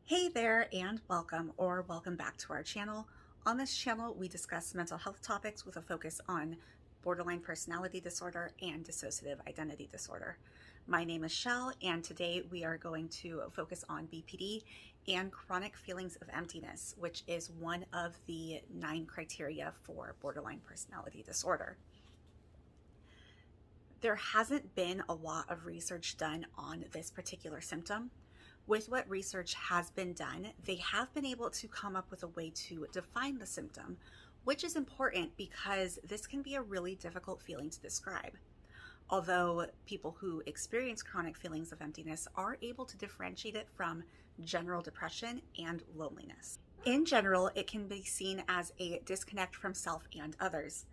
Hey there and welcome or welcome back to our channel. On this channel, we discuss mental health topics with a focus on borderline personality disorder and dissociative identity disorder. My name is Shell, and today we are going to focus on BPD and chronic feelings of emptiness, which is one of the 9 criteria for borderline personality disorder. There hasn't been a lot of research done on this particular symptom. With what research has been done, they have been able to come up with a way to define the symptom, which is important because this can be a really difficult feeling to describe. Although people who experience chronic feelings of emptiness are able to differentiate it from general depression and loneliness. In general, it can be seen as a disconnect from self and others.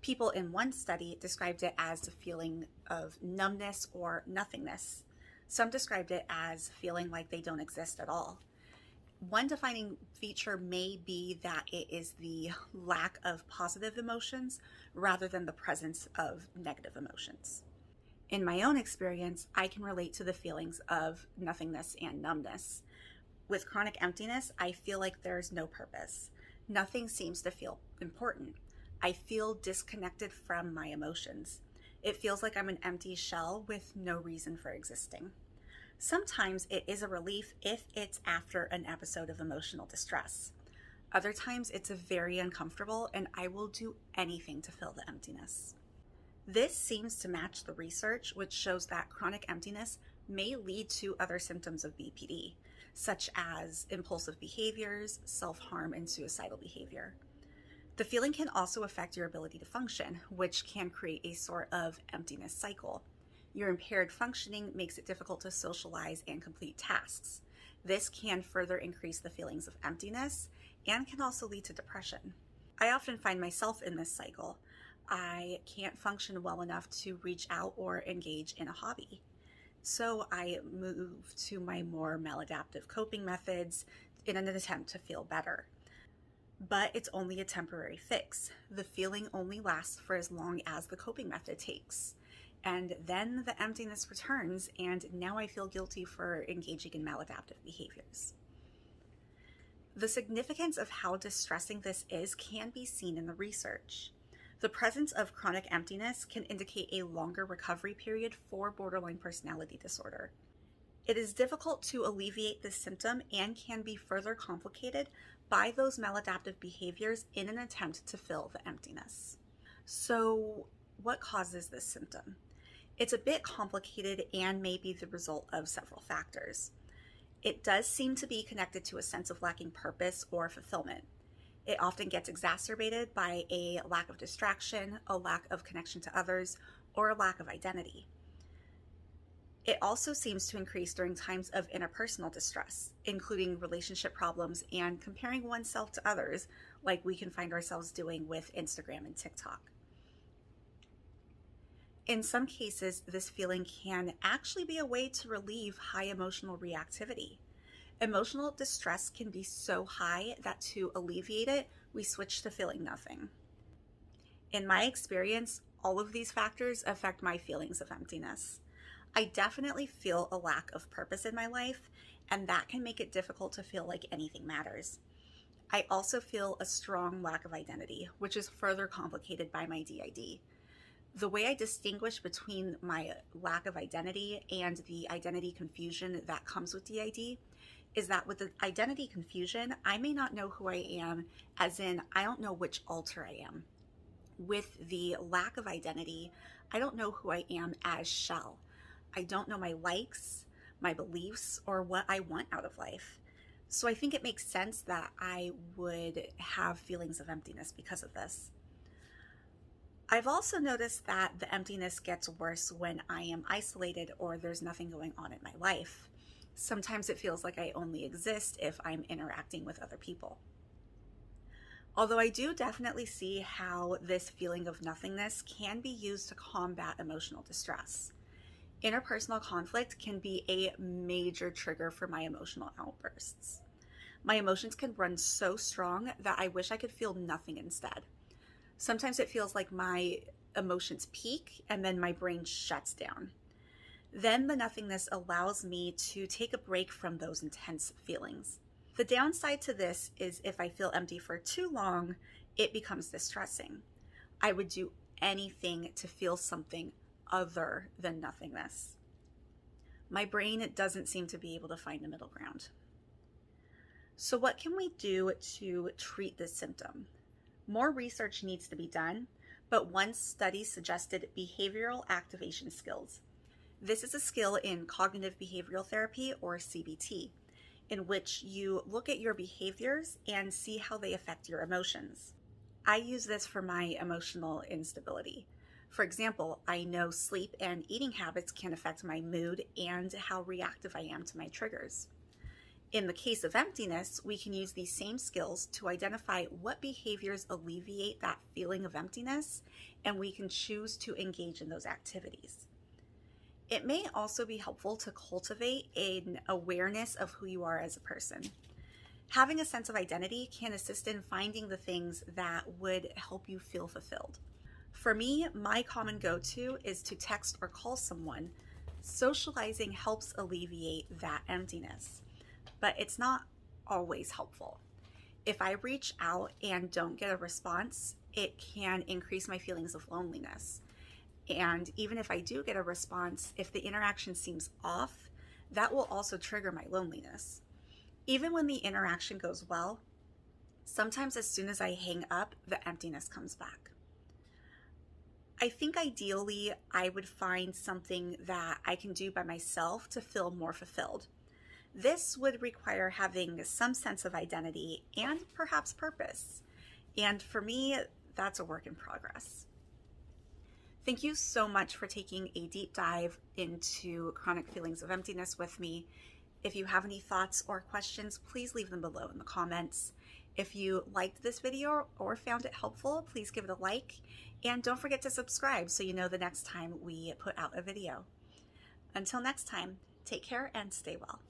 People in one study described it as a feeling of numbness or nothingness. Some described it as feeling like they don't exist at all. One defining feature may be that it is the lack of positive emotions rather than the presence of negative emotions. In my own experience, I can relate to the feelings of nothingness and numbness. With chronic emptiness, I feel like there's no purpose. Nothing seems to feel important. I feel disconnected from my emotions. It feels like I'm an empty shell with no reason for existing. Sometimes it is a relief if it's after an episode of emotional distress. Other times it's very uncomfortable and I will do anything to fill the emptiness. This seems to match the research, which shows that chronic emptiness may lead to other symptoms of BPD, such as impulsive behaviors, self-harm, and suicidal behavior. The feeling can also affect your ability to function, which can create a sort of emptiness cycle. Your impaired functioning makes it difficult to socialize and complete tasks. This can further increase the feelings of emptiness and can also lead to depression. I often find myself in this cycle. I can't function well enough to reach out or engage in a hobby. So I move to my more maladaptive coping methods in an attempt to feel better. But it's only a temporary fix. The feeling only lasts for as long as the coping method takes. And then the emptiness returns, and now I feel guilty for engaging in maladaptive behaviors. The significance of how distressing this is can be seen in the research. The presence of chronic emptiness can indicate a longer recovery period for borderline personality disorder. It is difficult to alleviate this symptom and can be further complicated by those maladaptive behaviors in an attempt to fill the emptiness. So, what causes this symptom? It's a bit complicated and may be the result of several factors. It does seem to be connected to a sense of lacking purpose or fulfillment. It often gets exacerbated by a lack of distraction, a lack of connection to others, or a lack of identity. It also seems to increase during times of interpersonal distress, including relationship problems and comparing oneself to others, like we can find ourselves doing with Instagram and TikTok. In some cases, this feeling can actually be a way to relieve high emotional reactivity. Emotional distress can be so high that to alleviate it, we switch to feeling nothing. In my experience, all of these factors affect my feelings of emptiness. I definitely feel a lack of purpose in my life, and that can make it difficult to feel like anything matters. I also feel a strong lack of identity, which is further complicated by my DID. The way I distinguish between my lack of identity and the identity confusion that comes with DID is that with the identity confusion, I may not know who I am, as in I don't know which alter I am. With the lack of identity, I don't know who I am as Shell. I don't know my likes, my beliefs, or what I want out of life. So I think it makes sense that I would have feelings of emptiness because of this. I've also noticed that the emptiness gets worse when I am isolated or there's nothing going on in my life. Sometimes it feels like I only exist if I'm interacting with other people. Although I do definitely see how this feeling of nothingness can be used to combat emotional distress. Interpersonal conflict can be a major trigger for my emotional outbursts. My emotions can run so strong that I wish I could feel nothing instead. Sometimes it feels like my emotions peak and then my brain shuts down. Then the nothingness allows me to take a break from those intense feelings. The downside to this is if I feel empty for too long, it becomes distressing. I would do anything to feel something other than nothingness. My brain doesn't seem to be able to find a middle ground. So what can we do to treat this symptom? More research needs to be done, but one study suggested behavioral activation skills. This is a skill in cognitive behavioral therapy, or CBT, in which you look at your behaviors and see how they affect your emotions. I use this for my emotional instability. For example, I know sleep and eating habits can affect my mood and how reactive I am to my triggers. In the case of emptiness, we can use these same skills to identify what behaviors alleviate that feeling of emptiness, and we can choose to engage in those activities. It may also be helpful to cultivate an awareness of who you are as a person. Having a sense of identity can assist in finding the things that would help you feel fulfilled. For me, my common go-to is to text or call someone. Socializing helps alleviate that emptiness, but it's not always helpful. If I reach out and don't get a response, it can increase my feelings of loneliness. And even if I do get a response, if the interaction seems off, that will also trigger my loneliness. Even when the interaction goes well, sometimes as soon as I hang up, the emptiness comes back. I think ideally I would find something that I can do by myself to feel more fulfilled. This would require having some sense of identity and perhaps purpose. And for me, that's a work in progress. Thank you so much for taking a deep dive into chronic feelings of emptiness with me. If you have any thoughts or questions, please leave them below in the comments. If you liked this video or found it helpful, please give it a like. And don't forget to subscribe so you know the next time we put out a video. Until next time, take care and stay well.